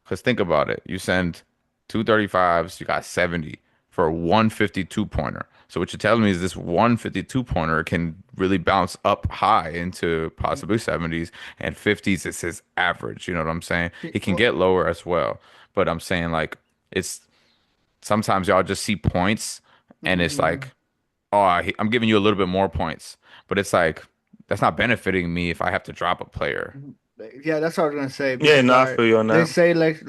because think about it. You send two 35s, you got 70 for a 152 pointer. So what you're telling me is this 152 pointer can really bounce up high into possibly 70s and 50s. It's his average. You know what I'm saying? He can Well, get lower as well. But I'm saying like it's sometimes y'all just see points and it's mm, like, oh, I'm giving you a little bit more points. But it's like that's not benefiting me if I have to drop a player. yeah, that's what I was gonna say Yeah, because no, all I right, feel you on that. let's say like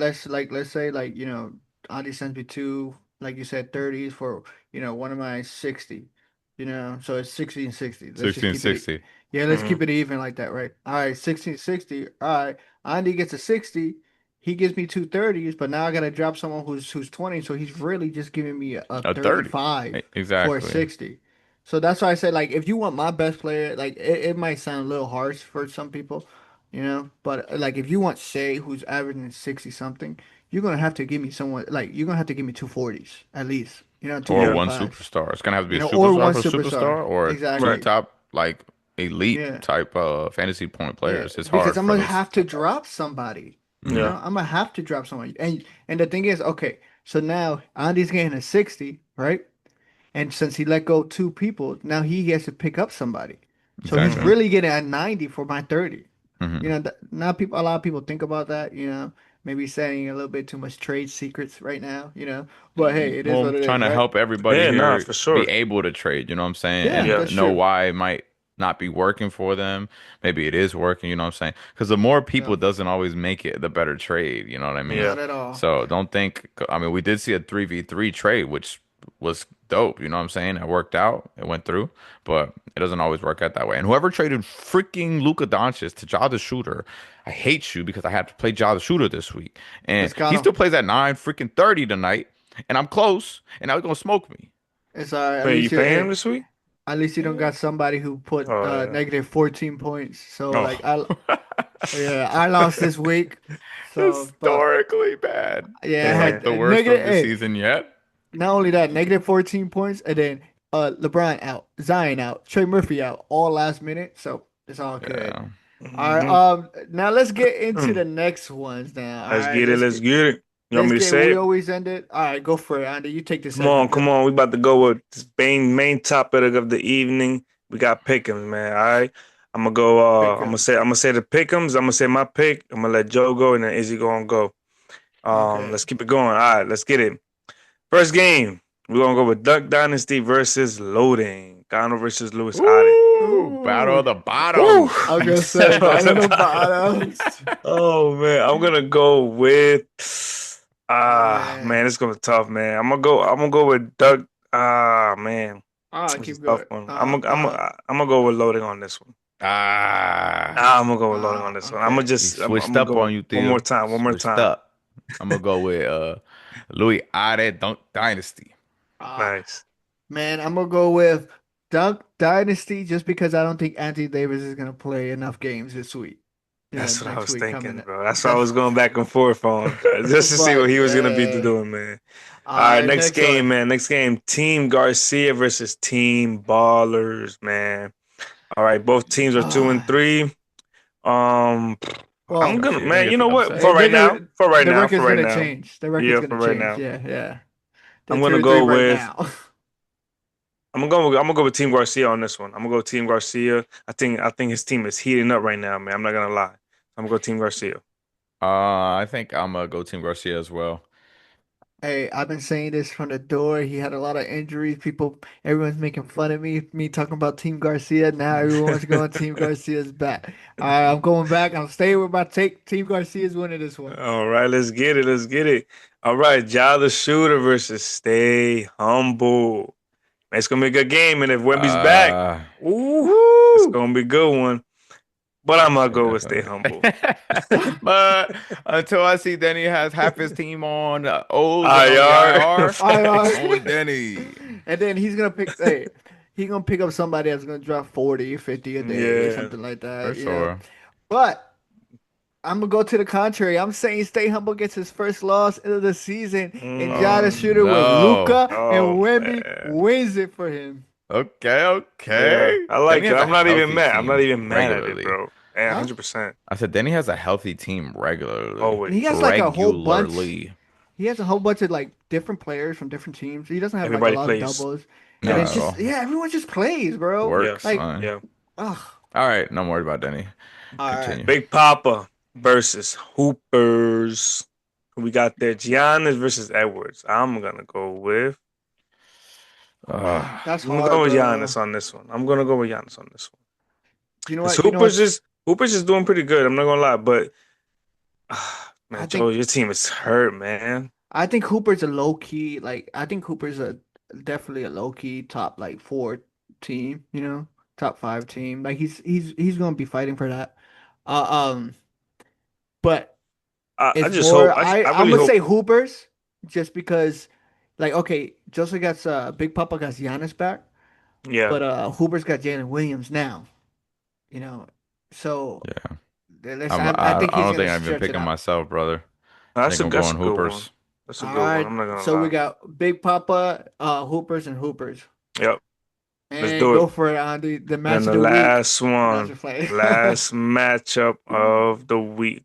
Andy sends me two, like you said, 30s for one of my 60, so it's 60 and 60. Let's just keep it 1660. yeah, let's Hmm. keep it even like that, right? All right, 16 60. All right, Andy gets a 60. He gives me two 30s, but now I gotta drop someone who's 20, so he's really just giving me a A 30. 35 for a Exactly. 60. So that's why I say like if you want my best player, like it might sound a little harsh for some people, but like if you want Shea who's averaging 60 something, you're gonna have to give me someone like you're gonna have to give me two 40s at least, two Or Yeah. 1 35s, superstar. It's gonna have to be a or superstar one for a superstar. superstar or two Right. Exactly. top like elite Yeah. type fantasy point Yeah. players. It's Because hard I'm for gonna those have to top guys. drop somebody. Hmm. Yeah. I'm gonna have to drop somebody. And the thing is, okay, so now Andy's getting a 60, right? And since he let go two people, now he has to pick up somebody. So he's Exactly. Hmm. really getting a 90 for my 30. Hmm. Not people. A lot of people think about that. Maybe saying a little bit too much trade secrets right now. But hey, it is Well, what I'm it trying is, to right? help everybody Yeah, nah, here for be sure. able to trade, you know what I'm saying? Yeah, And Yeah. that's know true. why it might not be working for them. Maybe it is working, you know what I'm saying? Because the more Yeah, people doesn't always make it the better trade, you know what I mean? Yeah. not at all. So don't think, I mean, we did see a 3v3 trade, which was dope, you know what I'm saying? It worked out, it went through, but it doesn't always work out that way. And whoever traded freaking Luka Doncic to Ja the Shooter, I hate you because I have to play Ja the Shooter this week. And Just got he him. still plays at 9 freaking 30 tonight, and I'm close, and now he's gonna smoke me. It's all right. At Wait, you least paying him this week? you don't got somebody who put Oh yeah. negative 14 points. So Oh. like yeah, I lost this week. So, but Historically bad. yeah, I It's Damn. like had the worst negative. of the Hey, season yet. not only that, negative 14 points, and then LeBron out, Zion out, Trey Murphy out, all last minute. So it's all good. Yeah. All right. Hmm. Now let's get into the next ones. Now, all Let's right. get it. Let's get it. You want Let's me to get what say we it? always ended. All right, go for it, Andy. You take this Come on, segment. come Go. on. We about to go with this main topic of the evening. We got pick'ems, man. All right. I'm gonna go. Pick I'm gonna 'em. say. I'm gonna say the pick'ems. I'm gonna say my pick. I'm gonna let Joe go, and then Izzy gonna go. Okay. Let's keep it going. All right. Let's get it. First game. We're gonna go with Duck Dynasty versus Loading. Gano versus Lewis Oddity. Ooh, battle of Ooh, the Woo! bottoms. I was gonna say battle of the bottoms. Oh man, I'm gonna go with Man. man, it's gonna be tough, man. I'm gonna go with Doug. Man, Ah, it's a keep tough going. one. I'm gonna go with loading on this one. Ah, I'm gonna go with loading on this one. I'm gonna Okay. he just I'm switched gonna up go on you, one more Theo. time, one more Switched time. up. I'm gonna go with Louis Ade Dunk Dynasty. Ah, Nice. man, I'm gonna go with Dunk Dynasty just because I don't think Anthony Davis is gonna play enough games this week. That's what I Next was week coming thinking, up. bro. That's why I That's was going back and forth on just to see but what he was gonna be yeah. doing, man. All All right, right, next next game, one. man. Next game, Team Garcia versus Team Ballers, man. All right, both teams are 2-3. Um, I'm Well, gonna, Garcia gonna man. get You the know what? upset. For they're right now, gonna for right the now, for record's right gonna now. change. The record's Yeah, gonna for right change. now. Yeah, yeah. They're I'm two gonna to three go right with. now. I'm gonna go with Team Garcia on this one. I'm gonna go Team Garcia. I think his team is heating up right now, man. I'm not gonna lie. I'm gonna go Team Garcia. I think I'm gonna go Team Garcia as well. Hey, I've been saying this from the door. He had a lot of injuries. Everyone's making fun of me talking about Team Garcia. Now everyone's going Team Garcia's back. All right, I'm going back. I'm staying with my take. Team Garcia's winning this one. All right, let's get it. Let's get it. All right, Ja the Shooter versus Stay Humble. It's gonna be a good game, and if Wemby's back, Uh, ooh, it's Woo! gonna be a good one. But I'm gonna Stay go with Stay definitely. Humble. But until I see Denny has half his team on O's and on the IR. IR, I'm I going Denny. And then he's gonna pick up somebody that's gonna drop 40, 50 a day, Yeah. something like For that. sure. But I'm gonna go to the contrary. I'm saying Stay Humble gets his first loss of the season, and Ja the Oh Shooter with no. Luca and Oh Wemby man. wins it for him. Okay, Yeah. okay. I Denny like it. has a I'm not even healthy mad. I'm not team even mad at it, regularly. bro. Yeah, Huh? 100%. I said Denny has a healthy team regularly. And he has Always. like a whole bunch. Regularly. He has a whole bunch of like different players from different teams. He doesn't have like a Everybody lot of plays. doubles. And Not then at Yes. all. just yeah, everyone just plays, bro. Works, Yes. Like, son. Yeah. ugh. All right, no more about Denny. All right. Continue. Big Papa versus Hoopers. We got there Giannis versus Edwards. I'm gonna go with That's I'm gonna go hard, with bro. Giannis on this one. I'm gonna go with Giannis on this one. You know Because what? You know what's Hoopers is doing pretty good. I'm not gonna lie, but I man, Joe, think your team is hurt, man. I think Hooper's a low key, like I think Hooper's a definitely a low key top like four team, top five team. Like he's gonna be fighting for that. Um, but I it's just hope. more I I'm really gonna say hope. Hoopers just because like okay, Joseph got Big Papa got Giannis back, Yeah, but Hooper's got Jalen Williams now, you know. So Yeah. I think I he's don't gonna think I'm even stretch it picking out. myself, brother. I think I'm that's a going good one. Hoopers. That's a All good one. right. I'm not gonna So we lie. got Big Papa, Hoopers and Hoopers. Yep, let's And do it. go for it, Andy. The Then match of the the week. last Not one, your play. last matchup of the week.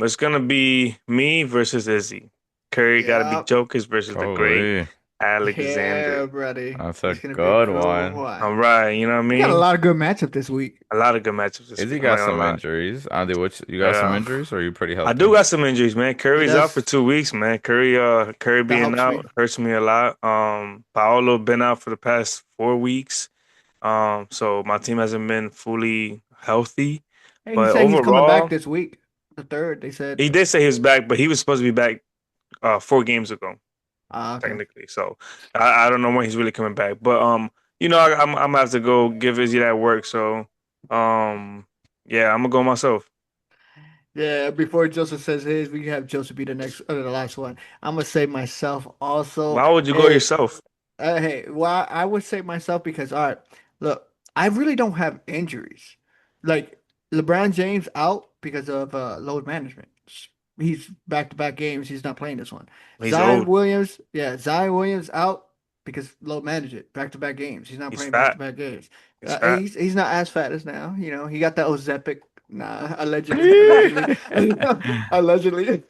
It's gonna be me versus Izzy. Curry got to be Yeah. Jokers versus the Great Holy. Alexander. Yeah, buddy. That's a It's gonna be a good good one. All one. right, you know what I We got a mean? lot of good matchup this week. A lot of good matchups this Izzy week. I'm not got gonna some lie. injuries. Andy, what you got some Yeah. injuries or are you pretty I do healthy? got some injuries, man. He Curry's out for does. 2 weeks, man. Curry That being helps me. out hurts me a lot. Paolo been out for the past 4 weeks. So my team hasn't been fully healthy. Hey, he But said he's coming back overall, this week. The third, they said. he did say he was back, but he was supposed to be back 4 games ago, Ah, okay. technically. So I don't know when he's really coming back. But I'm gonna have to go give Izzy that work. So um, yeah, I'm gonna go myself. Yeah, before Joseph says his, we have Joseph be the next, the last one. I'm gonna say myself also. Why would you go Hey, yourself? hey, well, I would say myself because, all right, look, I really don't have injuries. Like LeBron James out because of load management. He's back-to-back games. He's not playing this one. He's old. Zion Williams out because load management, back-to-back games. He's not He's playing fat. back-to-back games. He's fat. He's not as fat as now. You know, he got that Ozepic. Nah, allegedly, allegedly.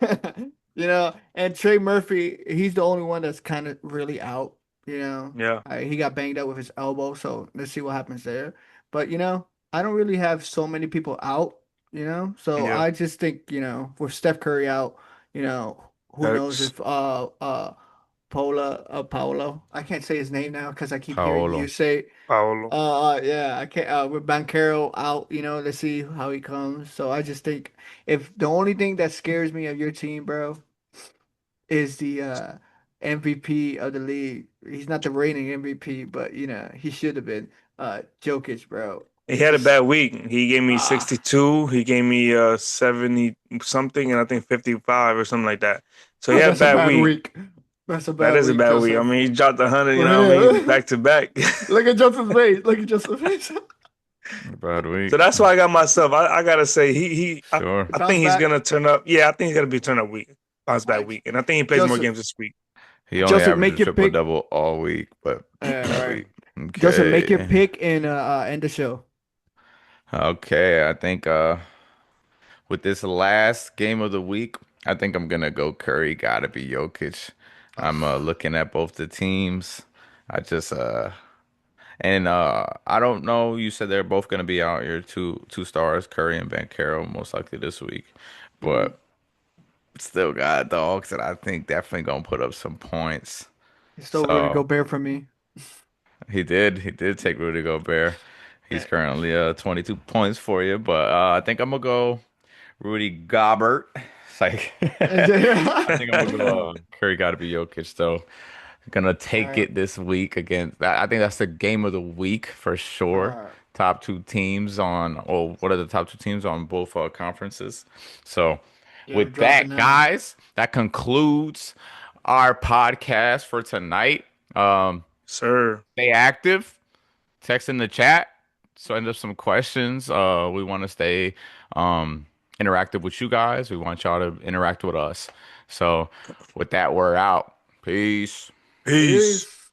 You know, and Trey Murphy, he's the only one that's kind of really out. You know, Yeah. he got banged up with his elbow, so let's see what happens there. But you know, I don't really have so many people out. You know, so Yeah. I just think with Steph Curry out, who knows Hurts. if Paolo, I can't say his name now because I keep hearing you Paolo. say it. Paolo. Yeah, I can't. With Bankero out, let's see how he comes. So I just think if the only thing that scares me of your team, bro, is the MVP of the league. He's not the reigning MVP, but he should have been. Jokic, bro. He It's had a just bad week. He gave me ah, 62. He gave me 70 something, and I think 55 or something like that. So he had a that's a bad bad week. week. That's a That bad is a week, bad week. I Joseph. mean, he dropped 100. You For know what I mean, him. back to back. Look at Joseph's face. Look at Joseph's face. Bad So week. that's why I got myself. I gotta say Sure. I Bounce think he's back. gonna turn up. Yeah, I think he's gonna be turn up week, bounce All back right, week, and I think he plays more Joseph. games this week. He only Joseph, make averages your triple pick. double all week, but All right. Joseph, make your okay. pick and end the show. Okay, I think with this last game of the week, I think I'm gonna go Curry. Gotta be Jokic. I'm Ah, looking at both the teams. I just and I don't know. You said they're both gonna be out here, two stars, Curry and Banchero, most likely this week, mm. but still got dogs that I think definitely gonna put up some points. You stole Rudy So Gobert from me. he did take Rudy Gobert. He's Eh. currently 22 points for you, but I think I'm gonna go Rudy Gobert. It's like I think I'm gonna go Curry gotta be Jokic though. Gonna All take right. it this week against that. I think that's the game of the week for All sure. right. Top two teams on, or what are the top two teams on both conferences? So, Yeah, I'm with dropping that, now. guys, that concludes our podcast for tonight. Sir, Stay active, text in the chat, send us some questions. We want to stay interactive with you guys. We want y'all to interact with us. So, with that, we're out. Peace. peace. Peace.